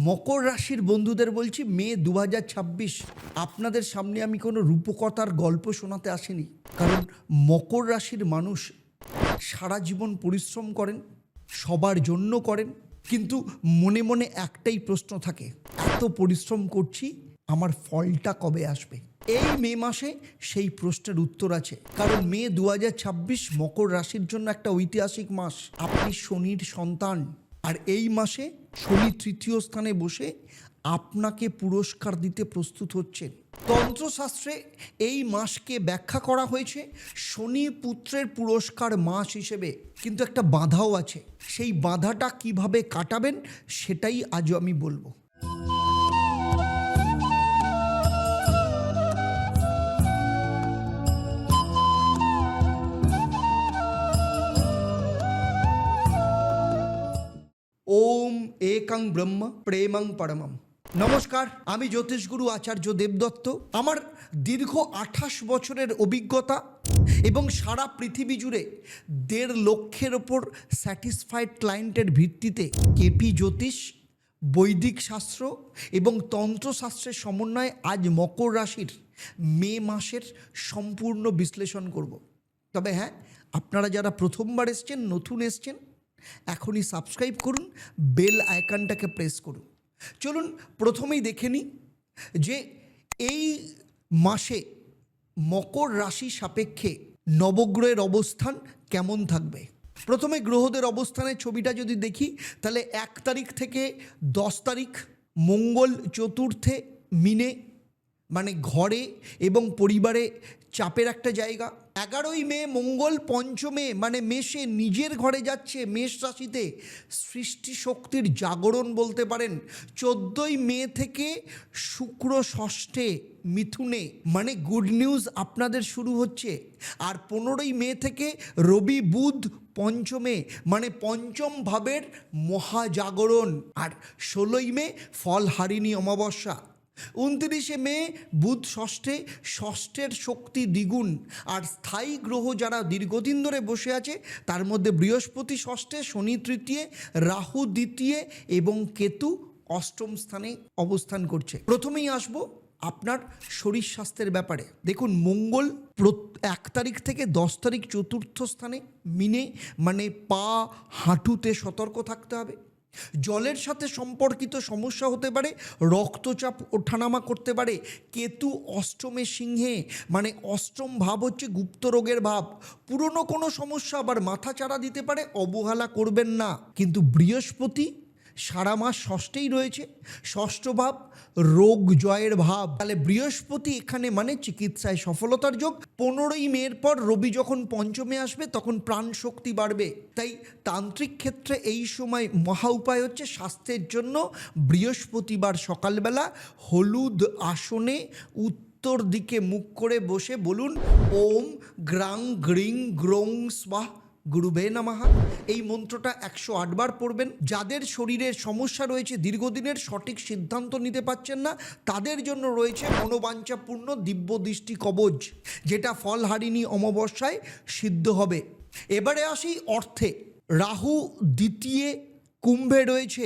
মকর রাশির বন্ধুদের বলছি, মে 2026 আপনাদের সামনে আমি কোনো রূপকথার গল্প শোনাতে আসিনি। কারণ মকর রাশির মানুষ সারা জীবন পরিশ্রম করেন, সবার জন্য করেন, কিন্তু মনে মনে একটাই প্রশ্ন থাকে, এত পরিশ্রম করছি, আমার ফলটা কবে আসবে? এই মে মাসে সেই প্রশ্নের উত্তর আছে। কারণ মে 2026 মকর রাশির জন্য একটা ঐতিহাসিক মাস। আপনি শনির সন্তান, আর এই মাসে শনি তৃতীয় স্থানে বসে আপনাকে পুরস্কার দিতে প্রস্তুত হচ্ছেন। তন্ত্রশাস্ত্রে এই মাসকে ব্যাখ্যা করা হয়েছে শনি পুত্রের পুরস্কার মাস হিসেবে, কিন্তু একটা বাধাও আছে। সেই বাধাটা কিভাবে কাটাবেন সেটাই আজ আমি বলবো। ওম একং ব্রহ্ম প্রেমং পরমম। নমস্কার, আমি জ্যোতিষগুরু আচার্য দেবদত্ত। আমার দীর্ঘ 28 বছরের অভিজ্ঞতা এবং সারা পৃথিবী জুড়ে 1.5 লক্ষের ওপর স্যাটিসফাইড ক্লায়েন্টের ভিত্তিতে কেপি জ্যোতিষ, বৈদিক শাস্ত্র এবং তন্ত্রশাস্ত্রের সমন্বয়ে আজ মকর রাশির মে মাসের সম্পূর্ণ বিশ্লেষণ করব। তবে হ্যাঁ, আপনারা যারা প্রথমবার এসছেন, নতুন এসছেন, এখনই সাবস্ক্রাইব করুন, বেল আইকনটাকে প্রেস করুন। চলুন প্রথমেই দেখে নিই যে এই মাসে মকর রাশি সাপেক্ষে নবগ্রহের অবস্থান কেমন থাকবে। প্রথমে গ্রহদের অবস্থানের ছবিটা যদি দেখি, তাহলে 1 তারিখ থেকে 10 তারিখ মঙ্গল চতুর্থে মিনে, মানে ঘরে এবং পরিবারে চাপের একটা জায়গা। 11ই মে মঙ্গল পঞ্চমে মানে মেষে নিজের ঘরে যাচ্ছে, মেষ রাশিতে, সৃষ্টি শক্তির জাগরণ বলতে পারেন। 14ই মে থেকে শুক্র ষষ্ঠে মিথুনে, মানে গুড নিউজ আপনাদের শুরু হচ্ছে। আর 15ই মে থেকে রবি বুধ পঞ্চমে, মানে পঞ্চম ভাবের মহাজাগরণ। আর 16ই মে ফলহারিণী অমাবস্যা। 29শে মে বুধ ষষ্ঠে, ষষ্ঠের শক্তি দ্বিগুণ। আর স্থায়ী গ্রহ যারা দীর্ঘদিন ধরে বসে আছে, তার মধ্যে বৃহস্পতি ষষ্ঠে, শনি তৃতীয়, রাহু দ্বিতীয় এবং কেতু অষ্টম স্থানে অবস্থান করছে। প্রথমেই আসবো আপনার শরীর স্বাস্থ্যের ব্যাপারে। দেখুন, মঙ্গল 1 তারিখ থেকে 10 তারিখ চতুর্থ স্থানে মিনে, মানে পা হাঁটুতে সতর্ক থাকতে হবে। জলের সাথে সম্পর্কিত সমস্যা হতে পারে, রক্তচাপ ওঠানামা করতে পারে। কেতু অষ্টমে সিংহে, মানে অষ্টম ভাব হচ্ছে গুপ্ত রোগের ভাব। পুরনো কোনো সমস্যা আবার মাথাচাড়া দিতে পারে, অবহেলা করবেন না। কিন্তু বৃহস্পতি সারা মাস ষষ্ঠেই রয়েছে, ষষ্ঠ ভাব রোগ জয়ের ভাব। তাহলে বৃহস্পতি এখানে মানে চিকিৎসায় সফলতার যোগ। 15ই মের পর রবি যখন পঞ্চমে আসবে, তখন প্রাণ শক্তি বাড়বে। তাই তান্ত্রিক ক্ষেত্রে এই সময় মহা উপায় হচ্ছে স্বাস্থ্যের জন্য বৃহস্পতিবার সকালবেলা হলুদ আসনে উত্তর দিকে মুখ করে বসে বলুন, ওম গ্রাং গ্রিং গ্রোং স্বাহ গুরুবে নমঃ। এই মন্ত্রটা 108 বার পড়বেন। যাদের শরীরের সমস্যা রয়েছে, দীর্ঘদিনের সঠিক সিদ্ধান্ত নিতে পারছেন না, তাদের জন্য রয়েছে মনোবাঞ্ছাপূর্ণ দিব্য দৃষ্টি কবচ, যেটা ফলহারিণী অমাবস্যায় সিদ্ধ হবে। এবারে আসি অর্থে। রাহু দ্বিতীয় কুম্ভে রয়েছে।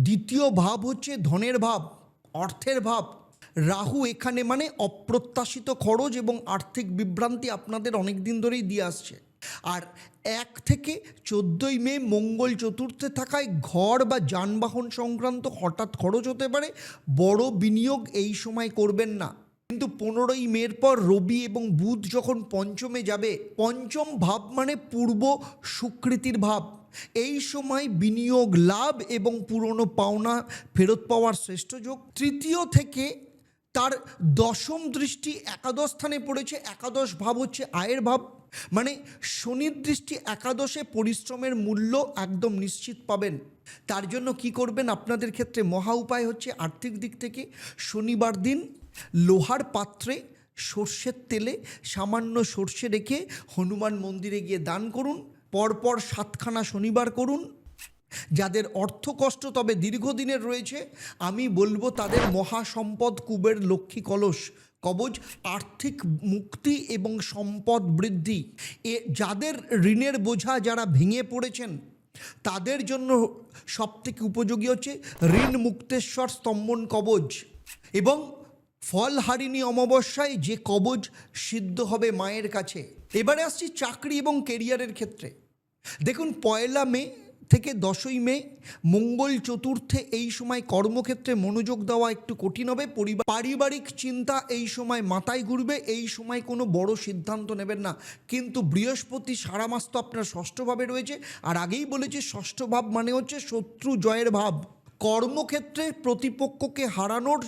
দ্বিতীয় ভাব হচ্ছে ধনের ভাব, অর্থের ভাব। রাহু এখানে মানে অপ্রত্যাশিত খরচ এবং আর্থিক বিভ্রান্তি আপনাদের অনেক দিন ধরেই দিয়ে আসছে। আর 1 থেকে 14ই মে মঙ্গল চতুর্থে থাকায় ঘর বা যানবাহন সংক্রান্ত হঠাৎ খরচ হতে পারে। বড় বিনিয়োগ এই সময় করবেন না। কিন্তু 15ই মের পর রবি এবং বুধ যখন পঞ্চমে যাবে, পঞ্চম ভাব মানে পূর্ব সুকৃতির ভাব। এই সময় বিনিয়োগ লাভ এবং পুরনো পাওনা ফেরত পাওয়ার শ্রেষ্ঠ যোগ। তৃতীয় থেকে তার দশম দৃষ্টি একাদশ স্থানে পড়েছে। একাদশ ভাব হচ্ছে আয়ের ভাব, মানে শনির দৃষ্টি একাদশে পরিশ্রমের মূল্য একদম নিশ্চিত পাবেন। তার জন্য কি করবেন, আপনাদের ক্ষেত্রে মহা উপায় হচ্ছে আর্থিক দিক থেকে শনিবার দিন লোহার পাত্রে সর্ষের তেলে সামান্য সর্ষে রেখে হনুমান মন্দিরে গিয়ে দান করুন। পরপর 7খানা শনিবার করুন। যাদের অর্থ কষ্ট তবে দীর্ঘদিনের রয়েছে, আমি বলবো তাদের মহাসম্পদ কুবের লক্ষ্মী কলস কবচ আর্থিক মুক্তি এবং সম্পদ বৃদ্ধি। যাদের ঋণের বোঝা যারা ভেঙে পড়েছেন, তাদের জন্য সবথেকে উপযোগী হচ্ছে ঋণ মুক্তেশ্বর স্তম্ভন কবচ এবং ফলহারিণী অমাবস্যায় যে কবচ সিদ্ধ হবে মায়ের কাছে। এবারে আসছি চাকরি এবং কেরিয়ারের ক্ষেত্রে। দেখুন, 1 মে থেকে 10ই মে মঙ্গল চতুর্থে এই সময় কর্মক্ষেত্রে মনোযোগ দেওয়া একটু কঠিন হবে। পারিবারিক চিন্তা এই সময় মাথায় ঘুরবে। এই সময় কোনো বড় সিদ্ধান্ত নেবেন না। কিন্তু বৃহস্পতি সারা মাস তো আপনার ষষ্ঠভাবে রয়েছে, আর আগেই বলেছি ষষ্ঠ ভাব মানে হচ্ছে শত্রু জয়ের ভাব। কর্মক্ষেত্রে প্রতিপক্ষকে হারানোর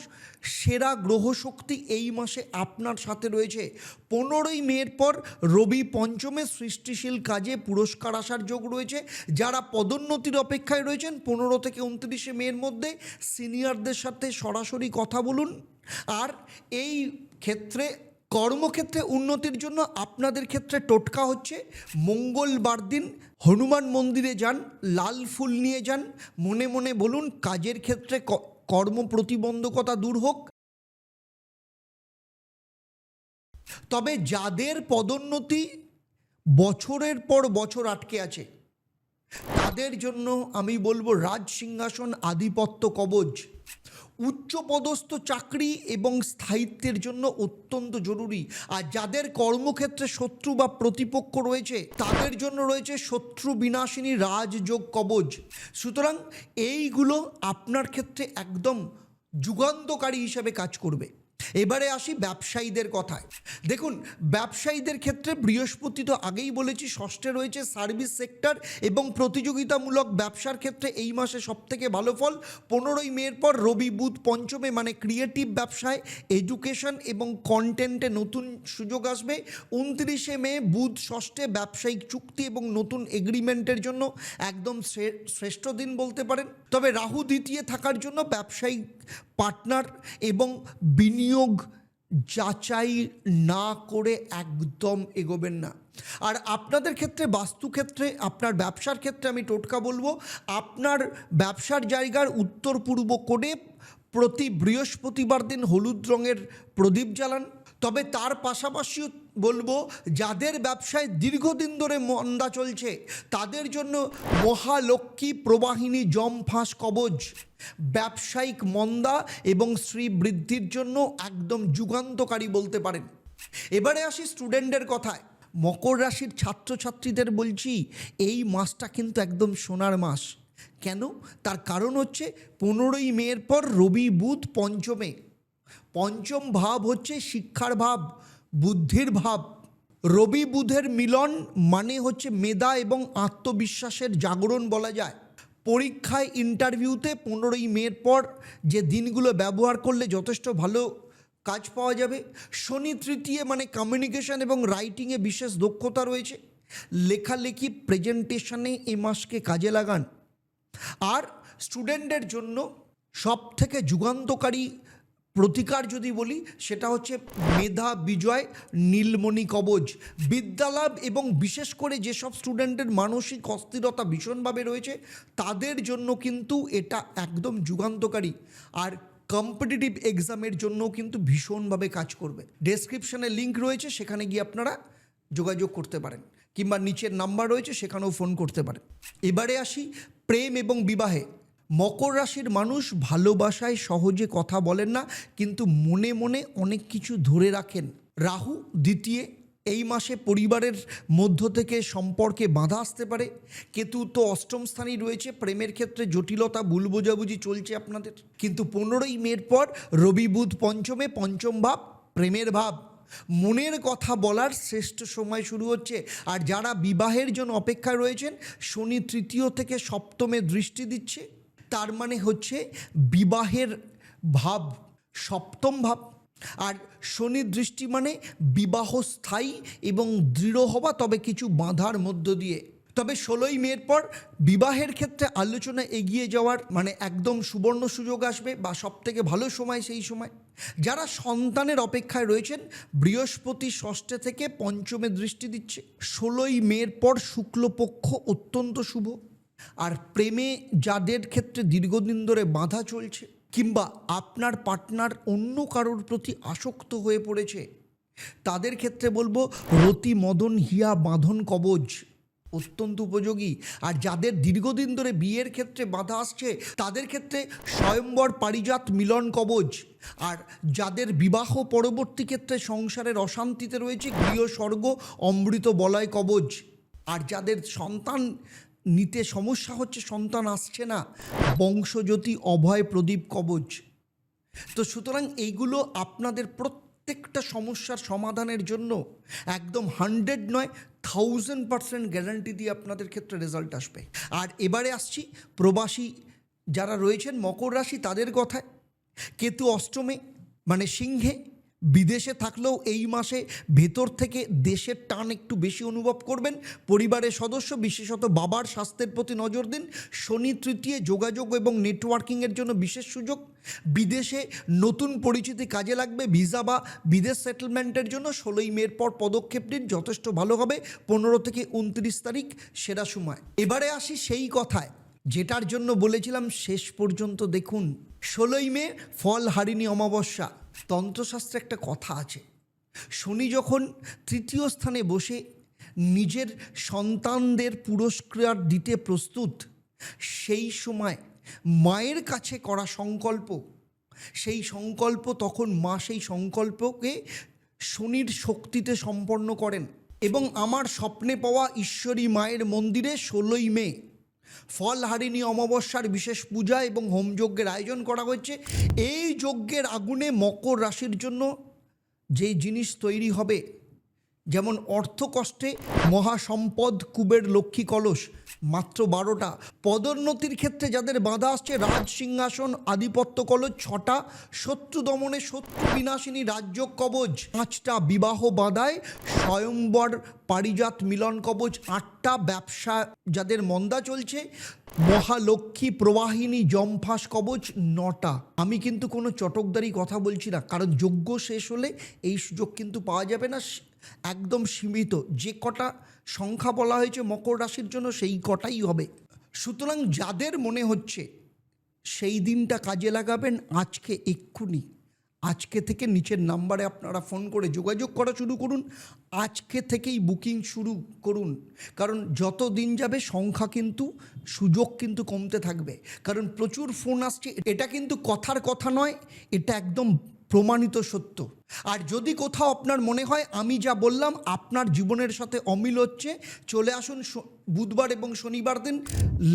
সেরা গ্রহশক্তি এই মাসে আপনার সাথে রয়েছে। 15ই মের পর রবি পঞ্চমে সৃষ্টিশীল কাজে পুরস্কার আসার যোগ রয়েছে। যারা পদোন্নতির অপেক্ষায় রয়েছেন 15 থেকে 29শে মের মধ্যে সিনিয়রদের সাথে সরাসরি কথা বলুন। আর এই ক্ষেত্রে কর্মক্ষেত্রে উন্নতির জন্য আপনাদের ক্ষেত্রে টোটকা হচ্ছে মঙ্গলবার দিন হনুমান মন্দিরে যান, লাল ফুল নিয়ে যান, মনে মনে বলুন কাজের ক্ষেত্রে কর্ম প্রতিবন্ধকতা দূর হোক। তবে যাদের পদোন্নতি বছরের পর বছর আটকে আছে তাদের জন্য আমি বলবো রাজ সিংহাসন আধিপত্য কবচ উচ্চপদস্থ চাকরি এবং স্থায়িত্বের জন্য অত্যন্ত জরুরি। আর যাদের কর্মক্ষেত্রে শত্রু বা প্রতিপক্ষ রয়েছে তাদের জন্য রয়েছে শত্রু বিনাশিনী রাজযোগ কবচ। সুতরাং এইগুলো আপনার ক্ষেত্রে একদম যুগান্তকারী হিসেবে কাজ করবে। এবারে আসি ব্যবসায়ীদের কথায়। দেখুন, ব্যবসায়ীদের ক্ষেত্রে বৃহস্পতি তো আগেই বলেছি ষষ্ঠে রয়েছে, সার্ভিস সেক্টর এবং প্রতিযোগিতামূলক ব্যবসার ক্ষেত্রে এই মাসে সবথেকে ভালো ফল। 15ই মের পর রবি বুধ পঞ্চমে মানে ক্রিয়েটিভ ব্যবসায়, এডুকেশন এবং কন্টেন্টে নতুন সুযোগ আসবে। 29শে মে বুধ ষষ্ঠে ব্যবসায়িক চুক্তি এবং নতুন এগ্রিমেন্টের জন্য একদম শ্রেষ্ঠ দিন বলতে পারেন। তবে রাহু দ্বিতীয় থাকার জন্য ব্যবসায়িক পার্টনার এবং বিনিয়োগ যাচাই না করে একদম এগোবেন না। আর আপনাদের ক্ষেত্রে বাস্তুক্ষেত্রে আপনার ব্যবসার ক্ষেত্রে আমি টোটকা বলবো, আপনার ব্যবসার জায়গার উত্তর পূর্ব কোণে প্রতি বৃহস্পতিবার দিন হলুদ রঙের প্রদীপ জ্বালান। তবে তার পাশাপাশিও বলবো যাদের ব্যবসায় দীর্ঘদিন ধরে মন্দা চলছে তাদের জন্য মহালক্ষ্মী প্রবাহিনী জম ফাঁস কবচ ব্যবসায়িক মন্দা এবং শ্রীবৃদ্ধির জন্য একদম যুগান্তকারী বলতে পারেন। এবারে আসি স্টুডেন্টদের কথায়। মকর রাশির ছাত্রছাত্রীদের বলছি এই মাসটা কিন্তু একদম সোনার মাস। কেন? তার কারণ হচ্ছে 15ই মের পর রবি বুধ পঞ্চমে। পঞ্চম ভাব হচ্ছে শিক্ষার ভাব, বুদ্ধির ভাব। রবি বুধের মিলন মানে হচ্ছে মেধা এবং আত্মবিশ্বাসের জাগরণ বলা যায়। পরীক্ষায় ইন্টারভিউতে 15ই মের পর যে দিনগুলো ব্যবহার করলে যথেষ্ট ভালো কাজ পাওয়া যাবে। শনি তৃতীয় মানে কমিউনিকেশন এবং রাইটিংয়ে বিশেষ দক্ষতা রয়েছে। লেখালেখি প্রেজেন্টেশনে এই মাসকে কাজে লাগান। আর স্টুডেন্টদের জন্য সবথেকে যুগান্তকারী প্রতিকার যদি বলি সেটা হচ্ছে মেধা বিজয় নীলমণি কবচ। বিদ্যালাভ এবং বিশেষ করে যেসব স্টুডেন্টের মানসিক অস্থিরতা ভীষণভাবে রয়েছে তাদের জন্য কিন্তু এটা একদম যুগান্তকারী। আর কম্পিটিটিভ এক্সামের জন্য কিন্তু ভীষণভাবে কাজ করবে। ডেসক্রিপশনে লিঙ্ক রয়েছে, সেখানে গিয়ে আপনারা যোগাযোগ করতে পারেন, কিংবা নিচের নাম্বার রয়েছে সেখানেও ফোন করতে পারেন। এবারে আসি প্রেম এবং বিবাহে। মকর রাশির মানুষ ভালোবাসায় সহজে কথা বলেন না, কিন্তু মনে মনে অনেক কিছু ধরে রাখেন। রাহু দ্বিতীয় এই মাসে পরিবারের মধ্য থেকে সম্পর্কে বাধা আসতে পারে। কেতু তো অষ্টম স্থানেই রয়েছে। প্রেমের ক্ষেত্রে জটিলতা, ভুল বোঝাবুঝি চলছে আপনাদের। কিন্তু 15ই মের পর রবি বুধ পঞ্চমে, পঞ্চম ভাব প্রেমের ভাব। মনের কথা বলার শ্রেষ্ঠ সময় শুরু হচ্ছে। আর যারা বিবাহের জন্য অপেক্ষায় রয়েছেন, শনি তৃতীয় থেকে সপ্তমে দৃষ্টি দিচ্ছে, তার মানে হচ্ছে বিবাহের ভাব সপ্তম ভাব। আর শনি দৃষ্টি মানে বিবাহ স্থায়ী এবং দৃঢ় হওয়া, তবে কিছু বাধার মধ্য দিয়ে। তবে 16ই মের পর বিবাহের ক্ষেত্রে আলোচনা এগিয়ে যাওয়ার মানে একদম সুবর্ণ সুযোগ আসবে, বা সবথেকে ভালো সময় সেই সময়। যারা সন্তানের অপেক্ষায় রয়েছেন, বৃহস্পতি ষষ্ঠে থেকে পঞ্চমে দৃষ্টি দিচ্ছে। 16ই মের পর শুক্লপক্ষ অত্যন্ত শুভ। আর প্রেমে যাদের ক্ষেত্রে দীর্ঘদিন ধরে বাধা চলছে, কিংবা আপনার পার্টনার অন্য কারোর প্রতি আসক্ত হয়ে পড়েছে, তাদের ক্ষেত্রে বলবো রতি মদন হিয়া বাঁধন কবচ অত্যন্ত উপযোগী। আর যাদের দীর্ঘদিন ধরে বিয়ের ক্ষেত্রে বাধা আসছে তাদের ক্ষেত্রে স্বয়ম্বর পারিজাত মিলন কবচ। আর যাদের বিবাহ পরবর্তী ক্ষেত্রে সংসারের অশান্তিতে রয়েছে গৃহস্বর্গ অমৃত বলয় কবচ। আর যাদের সন্তান নিতে সমস্যা হচ্ছে, সন্তান আসছে না, বংশজ্যোতি অভয় প্রদীপ কবচ। তো সুতরাং এইগুলো আপনাদের প্রত্যেকটা সমস্যার সমাধানের জন্য একদম 100 নয় 1000% গ্যারান্টি দিয়ে আপনাদের ক্ষেত্রে রেজাল্ট আসবে। আর এবারে আসছি প্রবাসী যারা রয়েছেন মকর রাশি তাদের কথায়। কেতু অষ্টমে মানে সিংহে, বিদেশে থাকলেও এই মাসে ভেতর থেকে দেশের টান একটু বেশি অনুভব করবেন। পরিবারের সদস্য বিশেষত বাবার স্বাস্থ্যের প্রতি নজর দিন। শনি তৃতীয় যোগাযোগ এবং নেটওয়ার্কিংয়ের জন্য বিশেষ সুযোগ। বিদেশে নতুন পরিচিতি কাজে লাগবে। ভিসা বা বিদেশ সেটেলমেন্টের জন্য 16ই মের পর পদক্ষেপ নিন, যথেষ্ট ভালো হবে। 15 থেকে 29 তারিখ সেরা সময়। এবারে আসি সেই কথায় যেটার জন্য বলেছিলাম শেষ পর্যন্ত দেখুন। 16ই মে ফল হারিণী অমাবস্যা। তন্ত্রশাস্ত্রে একটা কথা আছে, শনি যখন তৃতীয় স্থানে বসে নিজের সন্তানদের পুরস্কার দিতে প্রস্তুত, সেই সময় মায়ের কাছে করা সংকল্প, সেই সংকল্প তখন মা সেই সংকল্পকে শনির শক্তিতে সম্পন্ন করেন। এবং আমার স্বপ্নে পাওয়া ঈশ্বরী মায়ের মন্দিরে 16ই মে ফল হারিণী অমাবস্যার বিশেষ পূজা এবং হোমযজ্ঞের আয়োজন করা হয়েছে। এই যজ্ঞের আগুনে মকর রাশির জন্য যে জিনিস তৈরি হবে, যেমন অর্থকষ্টে মহাসম্পদ কুবের লক্ষ্মী কলস মাত্র 12টা, পদোন্নতির ক্ষেত্রে যাদের বাধা আসছে রাজ সিংহাসন আধিপত্য কলস 6টা, শত্রু দমনে শত্রু বিনাশিনী রাজ্য কবচ 5টা, বিবাহ বাধায় স্বয়ম্বর পারিজাত মিলন কবচ 8টা, ব্যবসা যাদের মন্দা চলছে মহালক্ষ্মী প্রবাহিনী জম্ফাস কবচ 9টা। আমি কিন্তু কোনো চটকদারি কথা বলছি না, কারণ যজ্ঞ শেষ হলে এই সুযোগ কিন্তু পাওয়া যাবে না। একদম সীমিত যে কটা সংখ্যা বলা হয়েছে মকর রাশির জন্য সেই কটাই হবে। সুতরাং যাদের মনে হচ্ছে সেই দিনটা কাজে লাগাবেন আজকে এক্ষুনি, আজকে থেকে নিচের নাম্বারে আপনারা ফোন করে যোগাযোগ করা শুরু করুন। আজকে থেকেই বুকিং শুরু করুন, কারণ যত দিন যাবে সংখ্যা কিন্তু সুযোগ কিন্তু কমতে থাকবে, কারণ প্রচুর ফোন আসছে। এটা কিন্তু কথার কথা নয়, এটা একদম প্রমাণিত সত্য। আর যদি কোথাও আপনার মনে হয় আমি যা বললাম আপনার জীবনের সাথে অমিল হচ্ছে, চলে আসুন বুধবার এবং শনিবার দিন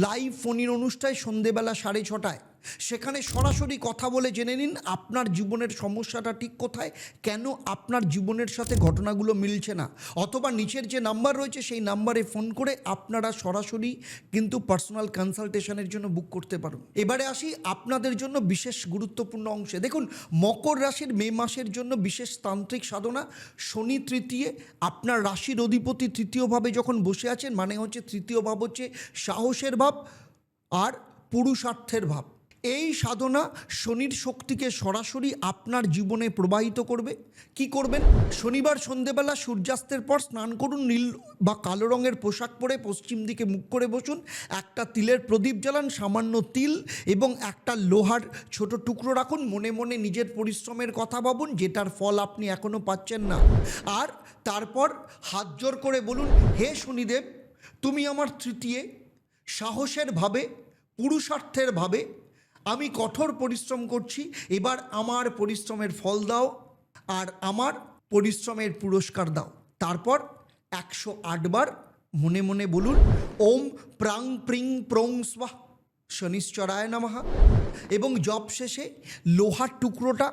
লাইভ ফোনের অনুষ্ঠানে সন্ধেবেলা 6:30। সেখানে সরাসরি কথা বলে জেনে নিন আপনার জীবনের সমস্যাটা ঠিক কোথায়, কেন আপনার জীবনের সাথে ঘটনাগুলো মিলছে না। অথবা নিচের যে নাম্বার রয়েছে সেই নাম্বারে ফোন করে আপনারা সরাসরি কিন্তু পার্সোনাল কনসালটেশনের জন্য বুক করতে পারুন। এবারে আসি আপনাদের জন্য বিশেষ গুরুত্বপূর্ণ অংশে। দেখুন, মকর রাশির মে মাসের জন্য বিশেষ তান্ত্রিক সাধনা। শনি তৃতীয়, আপনার রাশির অধিপতি তৃতীয়ভাবে যখন বসে আছেন মানে হচ্ছে তৃতীয় ভাব হচ্ছে সাহসের ভাব আর পুরুষার্থের ভাব। এই সাধনা শনির শক্তিকে সরাসরি আপনার জীবনে প্রবাহিত করবে। কি করবেন? শনিবার সন্ধেবেলা সূর্যাস্তের পর স্নান করুন, নীল বা কালো রঙের পোশাক পরে পশ্চিম দিকে মুখ করে বসুন, একটা তিলের প্রদীপ জ্বালান, সামান্য তিল এবং একটা লোহার ছোট টুকরো রাখুন। মনে মনে নিজের পরিশ্রমের কথা ভাবুন যেটার ফল আপনি এখনও পাচ্ছেন না। আর তারপর হাত জোর করে বলুন, হে শনিদেব, তুমি আমার তৃতীয়, সাহসের ভাবে পুরুষার্থের ভাবে আমি কঠোর পরিশ্রম করছি, এবার আমার পরিশ্রমের ফল দাও আর আমার পরিশ্রমের পুরস্কার দাও। তারপর 108 বার মনে মনে বলুন ওম প্রাং প্রিং প্রং স্বাহ শনিশ্চরায় নমঃ এবং জপ শেষে লোহার টুকরোটা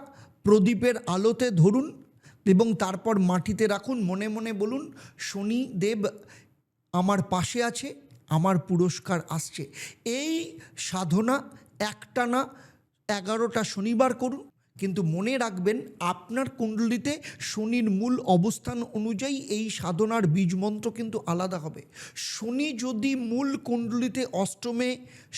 প্রদীপের আলোতে ধরুন এবং তারপর মাটিতে রাখুন। মনে মনে বলুন, শনিদেব আমার পাশে আছে, আমার পুরস্কার আসছে। এই সাধনা একটানা 11টা শনিবার করুন, কিন্তু মনে রাখবেন আপনার কুণ্ডলিতে শনির মূল অবস্থান অনুযায়ী এই সাধনার বীজ মন্ত্র কিন্তু আলাদা হবে। শনি যদি মূল কুণ্ডলিতে অষ্টমে,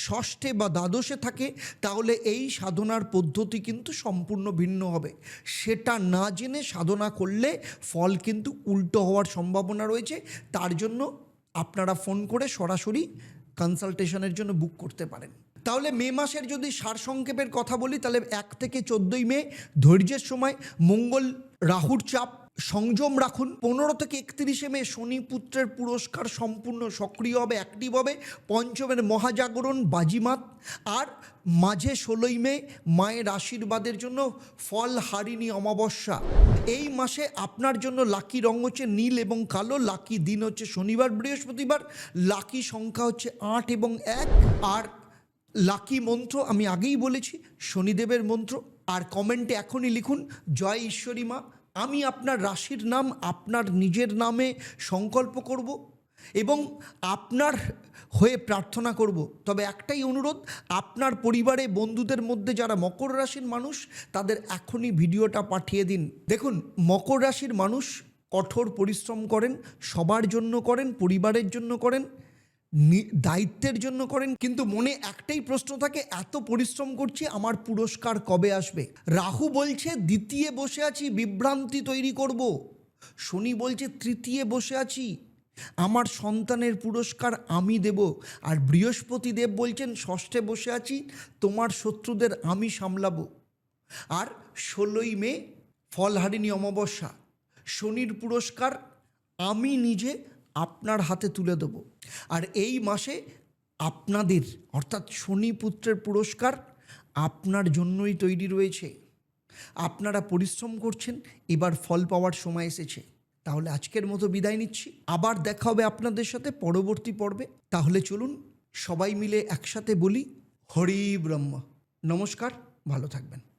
ষষ্ঠে বা দ্বাদশে থাকে তাহলে এই সাধনার পদ্ধতি কিন্তু সম্পূর্ণ ভিন্ন হবে। সেটা না জেনে সাধনা করলে ফল কিন্তু উল্টো হওয়ার সম্ভাবনা রয়েছে। তার জন্য আপনারা ফোন করে সরাসরি কনসালটেশনের জন্য বুক করতে পারেন। তাহলে মে মাসের যদি সারসংক্ষেপের কথা বলি তাহলে 1 থেকে 14ই মে ধৈর্যের সময়, মঙ্গল রাহুর চাপ সংযম রাখুন। 15 থেকে 31 মে শনি পুত্রের পুরস্কার সম্পূর্ণ সক্রিয় হবে, অ্যাক্টিভ হবে। পঞ্চমের মহাজাগরণ, বাজিমাত। আর মাঝে 16ই মে মায়ের আশীর্বাদের জন্য ফল হারিণী অমাবস্যা। এই মাসে আপনার জন্য লাকি রং হচ্ছে নীল এবং কালো, লাকি দিন হচ্ছে শনিবার বৃহস্পতিবার, লাকি সংখ্যা হচ্ছে 8 এবং 1। আর লাকি মন্ত্র আমি আগেই বলেছি, শনিদেবের মন্ত্র। আর কমেন্টে এখনই লিখুন জয় ঈশ্বরী মা। আমি আপনার রাশির নাম আপনার নিজের নামে সংকল্প করব এবং আপনার হয়ে প্রার্থনা করব। তবে একটাই অনুরোধ, আপনার পরিবারে বন্ধুদের মধ্যে যারা মকর রাশির মানুষ তাদের এখনই ভিডিওটা পাঠিয়ে দিন। দেখুন, মকর রাশির মানুষ কঠোর পরিশ্রম করেন, সবার জন্য করেন, পরিবারের জন্য করেন, দায়িত্বের জন্য করেন, কিন্তু মনে একটাই প্রশ্ন থাকে, এত পরিশ্রম করছি, আমার পুরস্কার কবে আসবে? রাহু বলছে দ্বিতীয় বসে আছি, বিভ্রান্তি তৈরি করব। শনি বলছে তৃতীয় বসে আছি, আমার সন্তানের পুরস্কার আমি দেব। আর বৃহস্পতি দেব বলছেন ষষ্ঠে বসে আছি, তোমার শত্রুদের আমি সামলাবো। আর 16ই মে ফলহারিণী অমাবস্যা, শনির পুরস্কার আমি নিজে আপনার হাতে তুলে দেব। আর এই মাসে আপনাদের অর্থাৎ শনি পুত্রের পুরস্কার আপনার জন্যই তৈরি রয়েছে। আপনারা পরিশ্রম করছেন, এবার ফল পাওয়ার সময় এসেছে। তাহলে আজকের মতো বিদায় নিচ্ছি, আবার দেখা হবে আপনাদের সাথে পরবর্তী পর্বে। তাহলে চলুন সবাই মিলে একসাথে বলি হরি ব্রহ্ম। নমস্কার, ভালো থাকবেন।